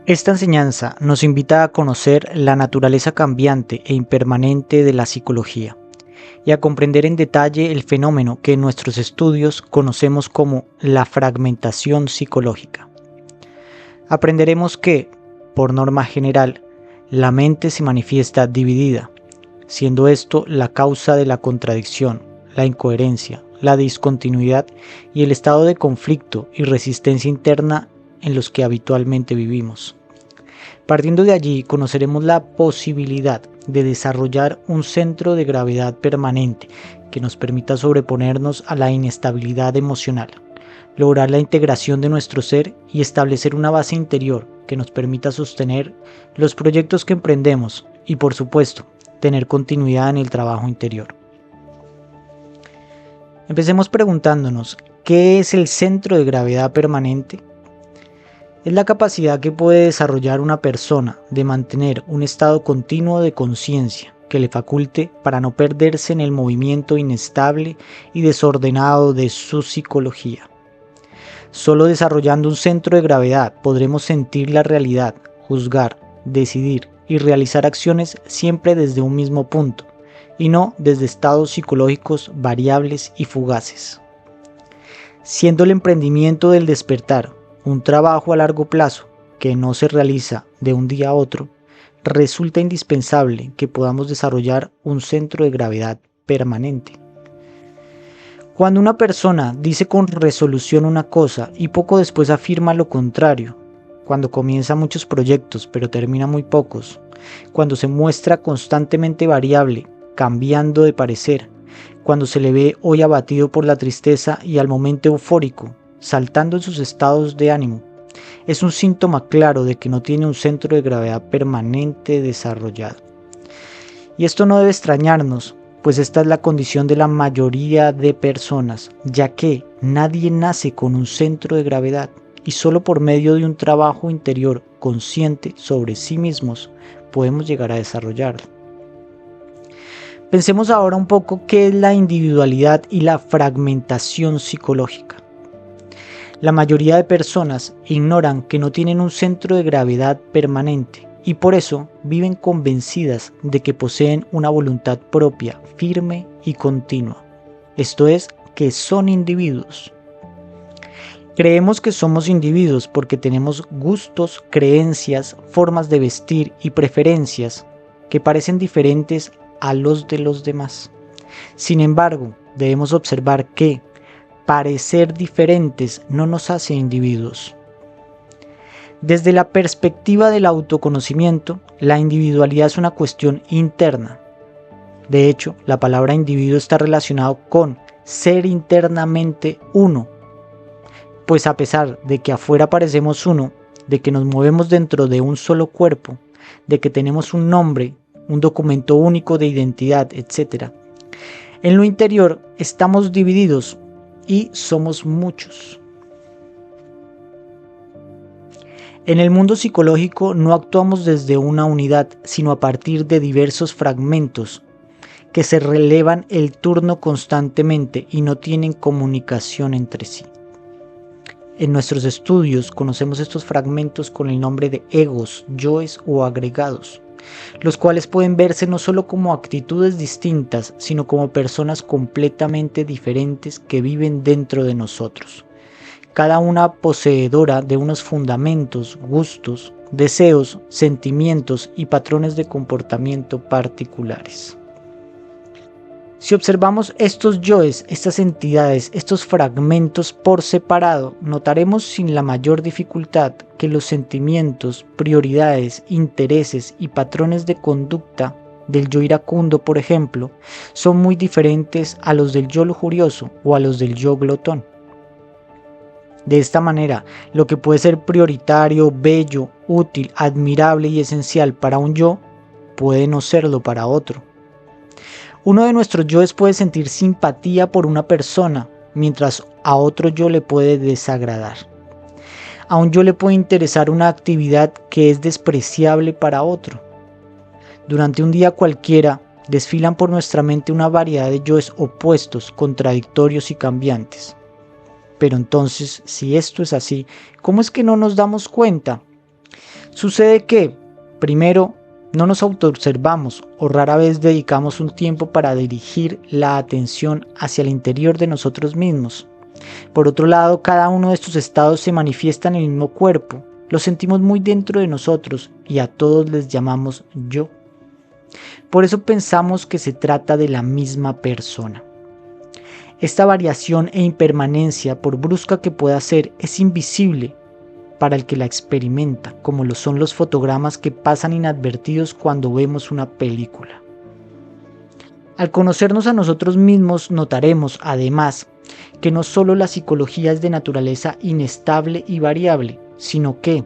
Esta enseñanza nos invita a conocer la naturaleza cambiante e impermanente de la psicología y a comprender en detalle el fenómeno que en nuestros estudios conocemos como la fragmentación psicológica. Aprenderemos que, por norma general, la mente se manifiesta dividida, siendo esto la causa de la contradicción, la incoherencia, la discontinuidad y el estado de conflicto y resistencia interna en los que habitualmente vivimos. Partiendo de allí, conoceremos la posibilidad de desarrollar un centro de gravedad permanente que nos permita sobreponernos a la inestabilidad emocional, lograr la integración de nuestro ser y establecer una base interior que nos permita sostener los proyectos que emprendemos y, por supuesto, tener continuidad en el trabajo interior. Empecemos preguntándonos, ¿qué es el centro de gravedad permanente? Es la capacidad que puede desarrollar una persona de mantener un estado continuo de conciencia que le faculte para no perderse en el movimiento inestable y desordenado de su psicología. Solo desarrollando un centro de gravedad podremos sentir la realidad, juzgar, decidir y realizar acciones siempre desde un mismo punto, y no desde estados psicológicos variables y fugaces. Siendo el emprendimiento del despertar un trabajo a largo plazo que no se realiza de un día a otro, resulta indispensable que podamos desarrollar un centro de gravedad permanente. Cuando una persona dice con resolución una cosa y poco después afirma lo contrario, cuando comienza muchos proyectos pero termina muy pocos, cuando se muestra constantemente variable, cambiando de parecer, cuando se le ve hoy abatido por la tristeza y al momento eufórico, saltando en sus estados de ánimo, es un síntoma claro de que no tiene un centro de gravedad permanente desarrollado. Y esto no debe extrañarnos, pues esta es la condición de la mayoría de personas, ya que nadie nace con un centro de gravedad y solo por medio de un trabajo interior consciente sobre sí mismos podemos llegar a desarrollarlo. Pensemos ahora un poco qué es la individualidad y la fragmentación psicológica. La mayoría de personas ignoran que no tienen un centro de gravedad permanente y por eso viven convencidas de que poseen una voluntad propia, firme y continua. Esto es, que son individuos. Creemos que somos individuos porque tenemos gustos, creencias, formas de vestir y preferencias que parecen diferentes a los de los demás. Sin embargo, debemos observar que parecer diferentes no nos hace individuos. Desde la perspectiva del autoconocimiento, la individualidad es una cuestión interna. De hecho, la palabra individuo está relacionado con ser internamente uno, pues a pesar de que afuera parecemos uno, de que nos movemos dentro de un solo cuerpo, de que tenemos un nombre, un documento único de identidad, etc., en lo interior estamos divididos y somos muchos. En el mundo psicológico no actuamos desde una unidad, sino a partir de diversos fragmentos que se relevan el turno constantemente y no tienen comunicación entre sí. En nuestros estudios conocemos estos fragmentos con el nombre de egos, yoes o agregados, los cuales pueden verse no solo como actitudes distintas, sino como personas completamente diferentes que viven dentro de nosotros, cada una poseedora de unos fundamentos, gustos, deseos, sentimientos y patrones de comportamiento particulares. Si observamos estos yoes, estas entidades, estos fragmentos por separado, notaremos sin la mayor dificultad que los sentimientos, prioridades, intereses y patrones de conducta del yo iracundo, por ejemplo, son muy diferentes a los del yo lujurioso o a los del yo glotón. De esta manera, lo que puede ser prioritario, bello, útil, admirable y esencial para un yo, puede no serlo para otro. Uno de nuestros yoes puede sentir simpatía por una persona, mientras a otro yo le puede desagradar. A un yo le puede interesar una actividad que es despreciable para otro. Durante un día cualquiera, desfilan por nuestra mente una variedad de yoes opuestos, contradictorios y cambiantes. Pero entonces, si esto es así, ¿cómo es que no nos damos cuenta? Sucede que, primero, no nos autoobservamos o rara vez dedicamos un tiempo para dirigir la atención hacia el interior de nosotros mismos. Por otro lado, cada uno de estos estados se manifiesta en el mismo cuerpo, los sentimos muy dentro de nosotros y a todos les llamamos yo. Por eso pensamos que se trata de la misma persona. Esta variación e impermanencia, por brusca que pueda ser, es invisible para el que la experimenta, como lo son los fotogramas que pasan inadvertidos cuando vemos una película. Al conocernos a nosotros mismos, notaremos, además, que no solo la psicología es de naturaleza inestable y variable, sino que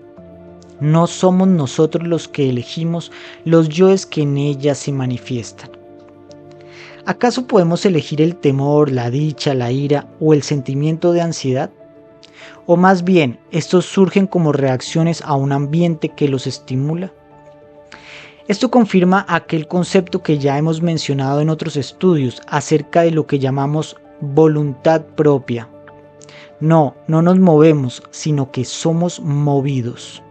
no somos nosotros los que elegimos los yoes que en ella se manifiestan. ¿Acaso podemos elegir el temor, la dicha, la ira o el sentimiento de ansiedad? O más bien, estos surgen como reacciones a un ambiente que los estimula. Esto confirma aquel concepto que ya hemos mencionado en otros estudios acerca de lo que llamamos voluntad propia. No nos movemos, sino que somos movidos.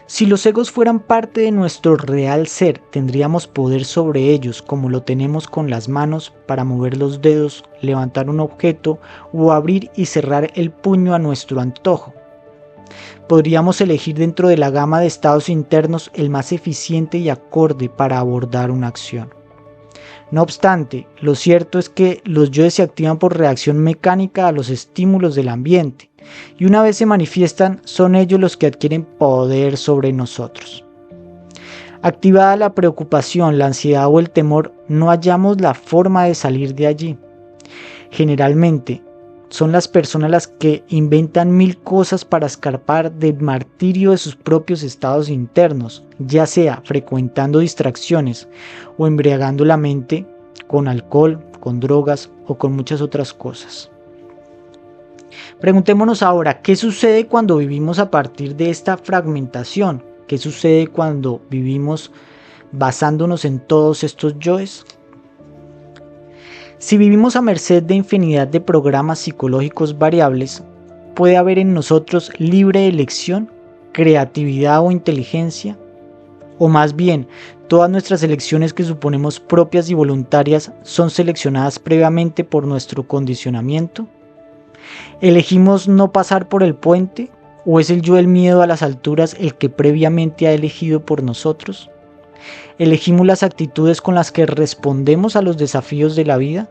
Si los egos fueran parte de nuestro real ser, tendríamos poder sobre ellos como lo tenemos con las manos para mover los dedos, levantar un objeto o abrir y cerrar el puño a nuestro antojo. Podríamos elegir dentro de la gama de estados internos el más eficiente y acorde para abordar una acción. No obstante, lo cierto es que los yoes se activan por reacción mecánica a los estímulos del ambiente, y una vez se manifiestan, son ellos los que adquieren poder sobre nosotros. Activada la preocupación, la ansiedad o el temor, no hallamos la forma de salir de allí. Generalmente, son las personas las que inventan mil cosas para escapar del martirio de sus propios estados internos, ya sea frecuentando distracciones o embriagando la mente con alcohol, con drogas o con muchas otras cosas. Preguntémonos ahora, ¿qué sucede cuando vivimos a partir de esta fragmentación? ¿Qué sucede cuando vivimos basándonos en todos estos yoes? Si vivimos a merced de infinidad de programas psicológicos variables, ¿puede haber en nosotros libre elección, creatividad o inteligencia? O más bien, todas nuestras elecciones que suponemos propias y voluntarias son seleccionadas previamente por nuestro condicionamiento. ¿Elegimos no pasar por el puente? ¿O es el yo del miedo a las alturas el que previamente ha elegido por nosotros? ¿Elegimos las actitudes con las que respondemos a los desafíos de la vida?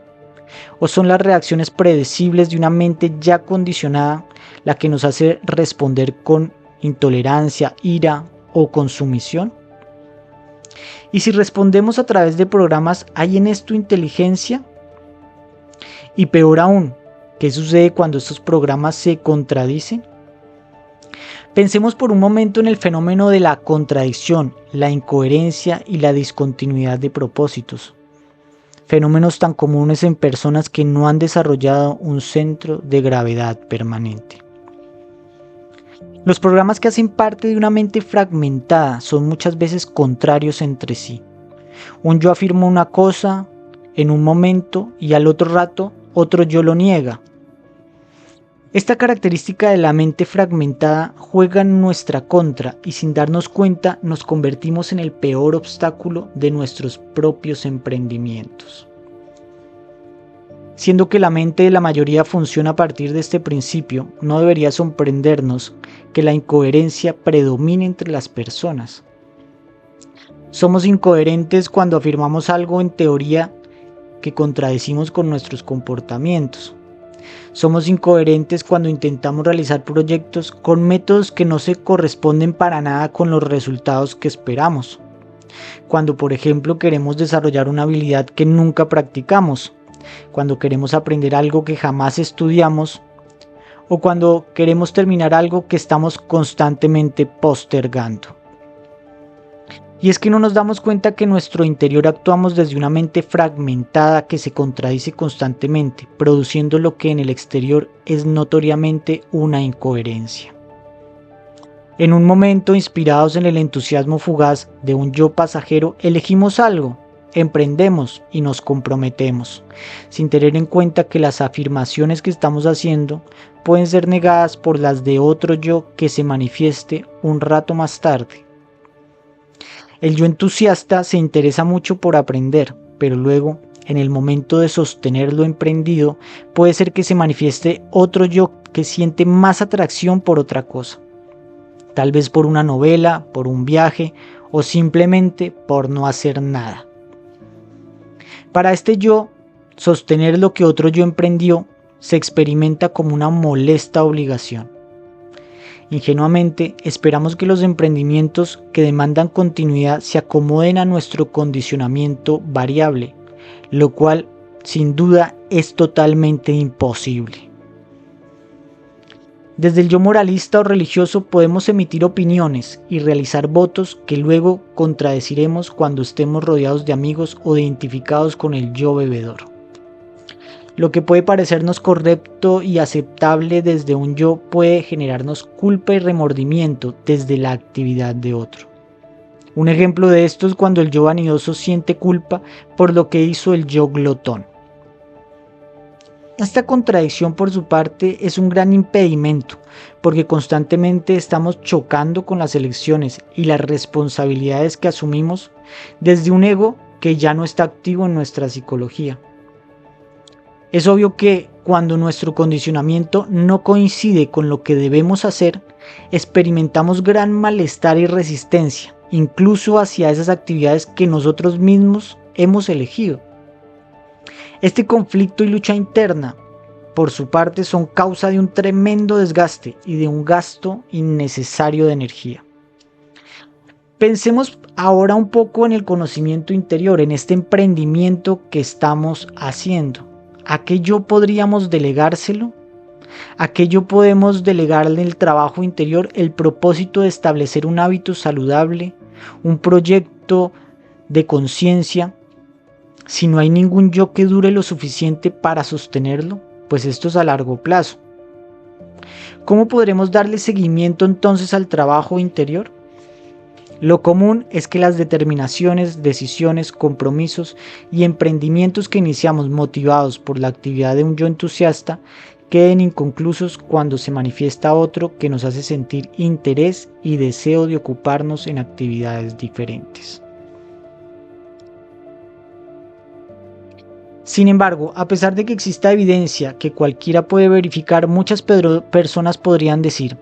¿O son las reacciones predecibles de una mente ya condicionada la que nos hace responder con intolerancia, ira o con sumisión? Y si respondemos a través de programas, ¿hay en esto inteligencia? Y peor aún, ¿qué sucede cuando estos programas se contradicen? Pensemos por un momento en el fenómeno de la contradicción, la incoherencia y la discontinuidad de propósitos. Fenómenos tan comunes en personas que no han desarrollado un centro de gravedad permanente. Los programas que hacen parte de una mente fragmentada son muchas veces contrarios entre sí. Un yo afirma una cosa en un momento y al otro rato otro yo lo niega. Esta característica de la mente fragmentada juega en nuestra contra y sin darnos cuenta nos convertimos en el peor obstáculo de nuestros propios emprendimientos. Siendo que la mente de la mayoría funciona a partir de este principio, no debería sorprendernos que la incoherencia predomine entre las personas. Somos incoherentes cuando afirmamos algo en teoría que contradecimos con nuestros comportamientos. Somos incoherentes cuando intentamos realizar proyectos con métodos que no se corresponden para nada con los resultados que esperamos. Cuando, por ejemplo, queremos desarrollar una habilidad que nunca practicamos, cuando queremos aprender algo que jamás estudiamos, o cuando queremos terminar algo que estamos constantemente postergando. Y es que no nos damos cuenta que en nuestro interior actuamos desde una mente fragmentada que se contradice constantemente, produciendo lo que en el exterior es notoriamente una incoherencia. En un momento, inspirados en el entusiasmo fugaz de un yo pasajero, elegimos algo, emprendemos y nos comprometemos, sin tener en cuenta que las afirmaciones que estamos haciendo pueden ser negadas por las de otro yo que se manifieste un rato más tarde. El yo entusiasta se interesa mucho por aprender, pero luego, en el momento de sostener lo emprendido, puede ser que se manifieste otro yo que siente más atracción por otra cosa. Tal vez por una novela, por un viaje o simplemente por no hacer nada. Para este yo, sostener lo que otro yo emprendió se experimenta como una molesta obligación. Ingenuamente, esperamos que los emprendimientos que demandan continuidad se acomoden a nuestro condicionamiento variable, lo cual, sin duda, es totalmente imposible. Desde el yo moralista o religioso podemos emitir opiniones y realizar votos que luego contradeciremos cuando estemos rodeados de amigos o identificados con el yo bebedor. Lo que puede parecernos correcto y aceptable desde un yo puede generarnos culpa y remordimiento desde la actividad de otro. Un ejemplo de esto es cuando el yo vanidoso siente culpa por lo que hizo el yo glotón. Esta contradicción por su parte es un gran impedimento, porque constantemente estamos chocando con las elecciones y las responsabilidades que asumimos desde un ego que ya no está activo en nuestra psicología. Es obvio que cuando nuestro condicionamiento no coincide con lo que debemos hacer, experimentamos gran malestar y resistencia, incluso hacia esas actividades que nosotros mismos hemos elegido. Este conflicto y lucha interna, por su parte, son causa de un tremendo desgaste y de un gasto innecesario de energía. Pensemos ahora un poco en el conocimiento interior, en este emprendimiento que estamos haciendo. ¿A qué yo podríamos delegárselo? ¿A qué yo podemos delegarle el trabajo interior, el propósito de establecer un hábito saludable, un proyecto de conciencia? Si no hay ningún yo que dure lo suficiente para sostenerlo, pues esto es a largo plazo. ¿Cómo podremos darle seguimiento entonces al trabajo interior? Lo común es que las determinaciones, decisiones, compromisos y emprendimientos que iniciamos motivados por la actividad de un yo entusiasta queden inconclusos cuando se manifiesta otro que nos hace sentir interés y deseo de ocuparnos en actividades diferentes. Sin embargo, a pesar de que exista evidencia que cualquiera puede verificar, muchas personas podrían decir: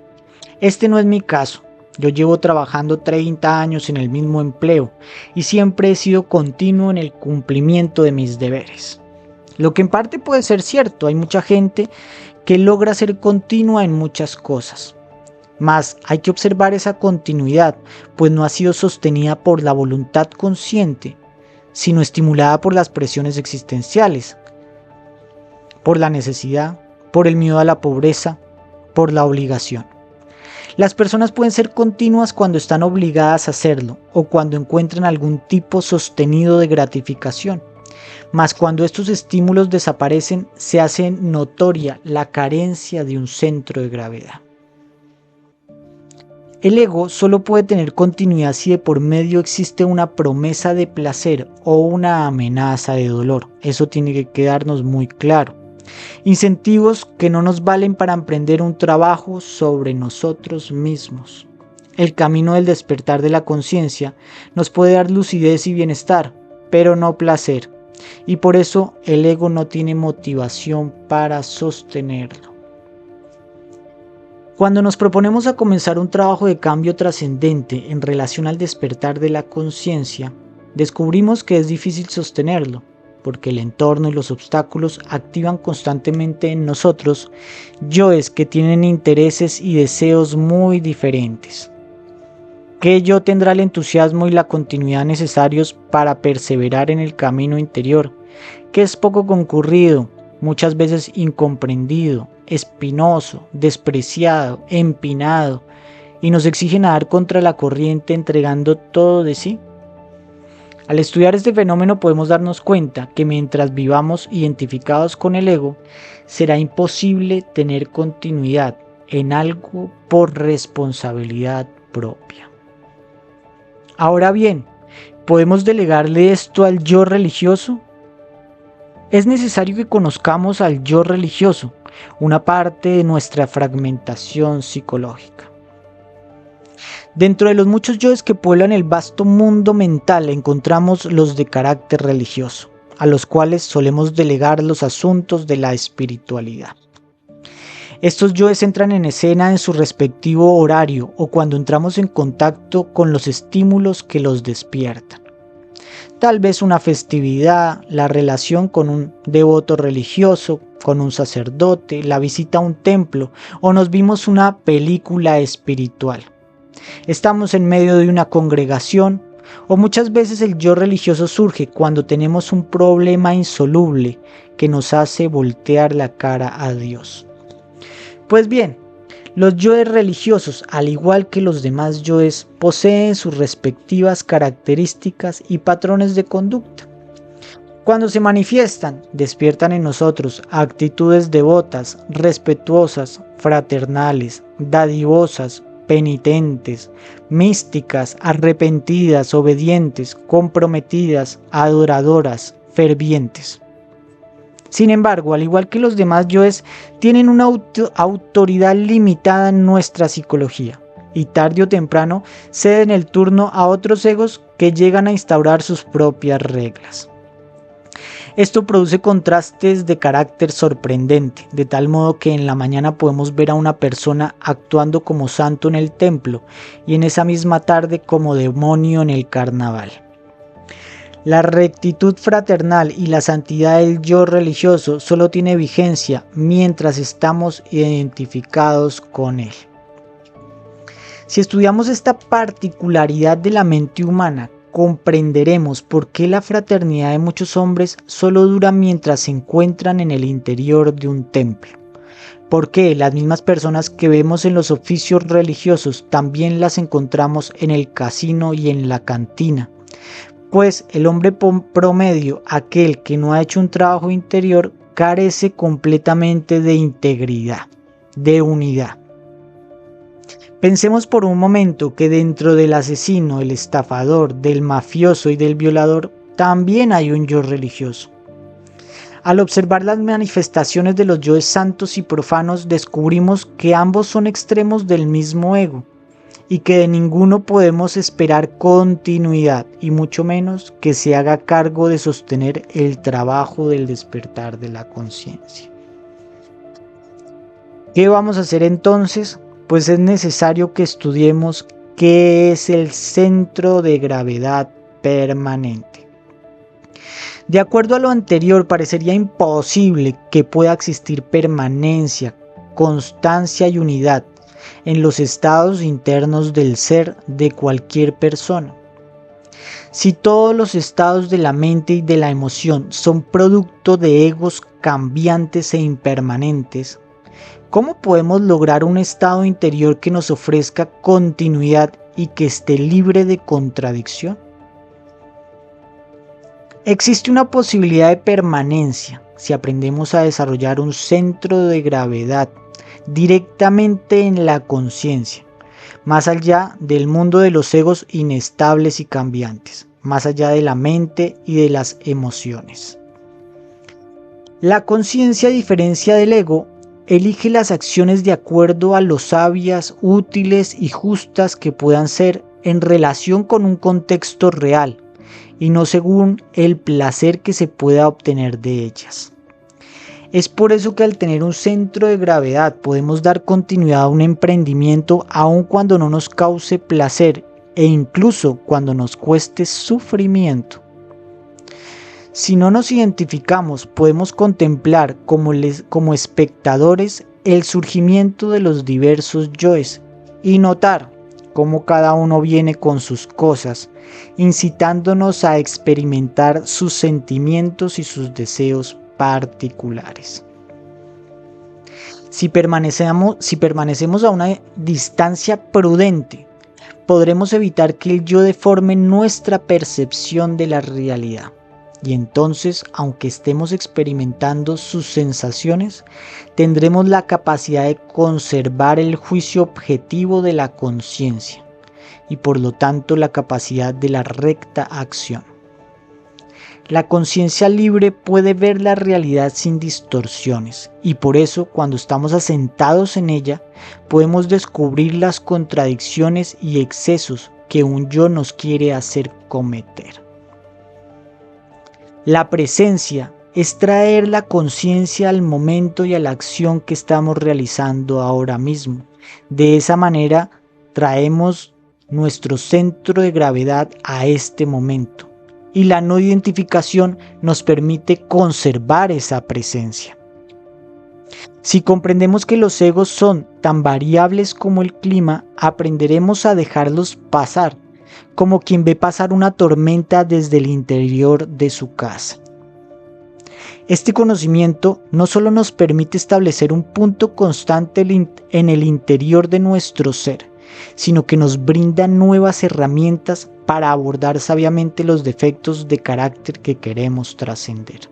este no es mi caso. Yo llevo trabajando 30 años en el mismo empleo y siempre he sido continuo en el cumplimiento de mis deberes. Lo que en parte puede ser cierto, hay mucha gente que logra ser continua en muchas cosas. Mas hay que observar esa continuidad, pues no ha sido sostenida por la voluntad consciente, sino estimulada por las presiones existenciales, por la necesidad, por el miedo a la pobreza, por la obligación. Las personas pueden ser continuas cuando están obligadas a hacerlo o cuando encuentran algún tipo sostenido de gratificación. Mas cuando estos estímulos desaparecen, se hace notoria la carencia de un centro de gravedad. El ego solo puede tener continuidad si de por medio existe una promesa de placer o una amenaza de dolor. Eso tiene que quedarnos muy claro. Incentivos que no nos valen para emprender un trabajo sobre nosotros mismos. El camino del despertar de la conciencia nos puede dar lucidez y bienestar, pero no placer. Y por eso el ego no tiene motivación para sostenerlo. Cuando nos proponemos a comenzar un trabajo de cambio trascendente en relación al despertar de la conciencia, descubrimos que es difícil sostenerlo, porque el entorno y los obstáculos activan constantemente en nosotros yoes que tienen intereses y deseos muy diferentes. ¿Qué yo tendrá el entusiasmo y la continuidad necesarios para perseverar en el camino interior, que es poco concurrido, muchas veces incomprendido, espinoso, despreciado, empinado, y nos exige nadar contra la corriente entregando todo de sí? Al estudiar este fenómeno podemos darnos cuenta que mientras vivamos identificados con el ego, será imposible tener continuidad en algo por responsabilidad propia. Ahora bien, ¿Podemos delegarle esto al yo religioso? Es necesario que conozcamos al yo religioso, una parte de nuestra fragmentación psicológica. Dentro de los muchos yoes que pueblan el vasto mundo mental encontramos los de carácter religioso, a los cuales solemos delegar los asuntos de la espiritualidad. Estos yoes entran en escena en su respectivo horario o cuando entramos en contacto con los estímulos que los despiertan. Tal vez una festividad, la relación con un devoto religioso, con un sacerdote, la visita a un templo o nos vimos una película espiritual. Estamos en medio de una congregación o muchas veces el yo religioso surge cuando tenemos un problema insoluble que nos hace voltear la cara a Dios. Pues bien, los yoes religiosos, al igual que los demás yoes, poseen sus respectivas características y patrones de conducta. Cuando se manifiestan, despiertan en nosotros actitudes devotas, respetuosas, fraternales, dadivosas, penitentes, místicas, arrepentidas, obedientes, comprometidas, adoradoras, fervientes. Sin embargo, al igual que los demás yoes, tienen una autoridad limitada en nuestra psicología y tarde o temprano ceden el turno a otros egos que llegan a instaurar sus propias reglas. Esto produce contrastes de carácter sorprendente, de tal modo que en la mañana podemos ver a una persona actuando como santo en el templo y en esa misma tarde como demonio en el carnaval. La rectitud fraternal y la santidad del yo religioso solo tiene vigencia mientras estamos identificados con él. Si estudiamos esta particularidad de la mente humana, comprenderemos por qué la fraternidad de muchos hombres solo dura mientras se encuentran en el interior de un templo. ¿Por qué las mismas personas que vemos en los oficios religiosos también las encontramos en el casino y en la cantina? Pues el hombre promedio, aquel que no ha hecho un trabajo interior, carece completamente de integridad, de unidad. Pensemos por un momento que dentro del asesino, el estafador, del mafioso y del violador, también hay un yo religioso. Al observar las manifestaciones de los yoes santos y profanos, descubrimos que ambos son extremos del mismo ego, y que de ninguno podemos esperar continuidad, y mucho menos que se haga cargo de sostener el trabajo del despertar de la conciencia. ¿Qué vamos a hacer entonces? Pues es necesario que estudiemos qué es el centro de gravedad permanente. De acuerdo a lo anterior, parecería imposible que pueda existir permanencia, constancia y unidad en los estados internos del ser de cualquier persona. Si todos los estados de la mente y de la emoción son producto de egos cambiantes e impermanentes, ¿cómo podemos lograr un estado interior que nos ofrezca continuidad y que esté libre de contradicción? Existe una posibilidad de permanencia si aprendemos a desarrollar un centro de gravedad directamente en la conciencia, más allá del mundo de los egos inestables y cambiantes, más allá de la mente y de las emociones. La conciencia, a diferencia del ego, elige las acciones de acuerdo a lo sabias, útiles y justas que puedan ser en relación con un contexto real y no según el placer que se pueda obtener de ellas. Es por eso que al tener un centro de gravedad podemos dar continuidad a un emprendimiento aun cuando no nos cause placer e incluso cuando nos cueste sufrimiento. Si no nos identificamos, podemos contemplar como espectadores el surgimiento de los diversos yoes y notar cómo cada uno viene con sus cosas, incitándonos a experimentar sus sentimientos y sus deseos particulares. Si permanecemos a una distancia prudente, podremos evitar que el yo deforme nuestra percepción de la realidad. Y entonces, aunque estemos experimentando sus sensaciones, tendremos la capacidad de conservar el juicio objetivo de la conciencia, y por lo tanto la capacidad de la recta acción. La conciencia libre puede ver la realidad sin distorsiones y por eso cuando estamos asentados en ella podemos descubrir las contradicciones y excesos que un yo nos quiere hacer cometer. La presencia es traer la conciencia al momento y a la acción que estamos realizando ahora mismo. De esa manera traemos nuestro centro de gravedad a este momento. Y la no identificación nos permite conservar esa presencia. Si comprendemos que los egos son tan variables como el clima, aprenderemos a dejarlos pasar, como quien ve pasar una tormenta desde el interior de su casa. Este conocimiento no solo nos permite establecer un punto constante en el interior de nuestro ser, sino que nos brinda nuevas herramientas para abordar sabiamente los defectos de carácter que queremos trascender.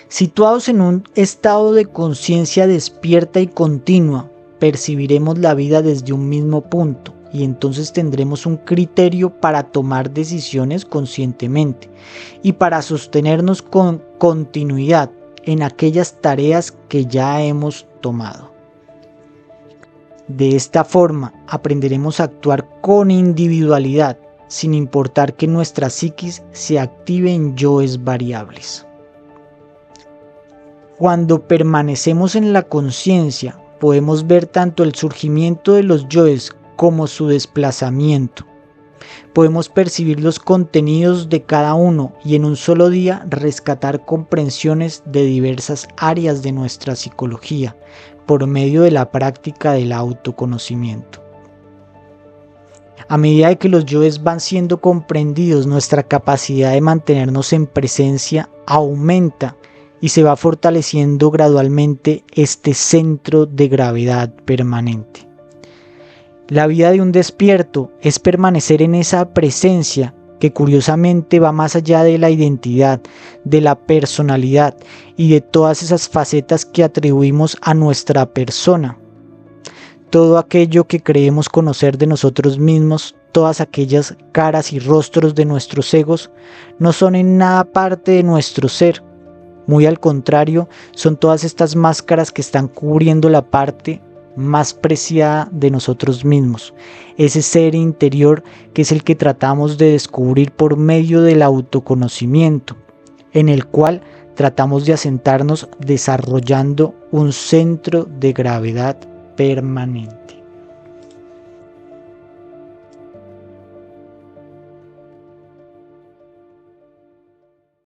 Situados en un estado de conciencia despierta y continua, percibiremos la vida desde un mismo punto y entonces tendremos un criterio para tomar decisiones conscientemente y para sostenernos con continuidad en aquellas tareas que ya hemos tomado. De esta forma aprenderemos a actuar con individualidad, sin importar que nuestra psiquis se active en yoes variables. Cuando permanecemos en la conciencia, podemos ver tanto el surgimiento de los yoes como su desplazamiento. Podemos percibir los contenidos de cada uno y en un solo día rescatar comprensiones de diversas áreas de nuestra psicología por medio de la práctica del autoconocimiento. A medida que los yoes van siendo comprendidos, nuestra capacidad de mantenernos en presencia aumenta y se va fortaleciendo gradualmente este centro de gravedad permanente. La vida de un despierto es permanecer en esa presencia que curiosamente va más allá de la identidad, de la personalidad y de todas esas facetas que atribuimos a nuestra persona. Todo aquello que creemos conocer de nosotros mismos, todas aquellas caras y rostros de nuestros egos, no son en nada parte de nuestro ser. Muy al contrario, son todas estas máscaras que están cubriendo la parte más preciada de nosotros mismos, ese ser interior que es el que tratamos de descubrir por medio del autoconocimiento, en el cual tratamos de asentarnos desarrollando un centro de gravedad permanente.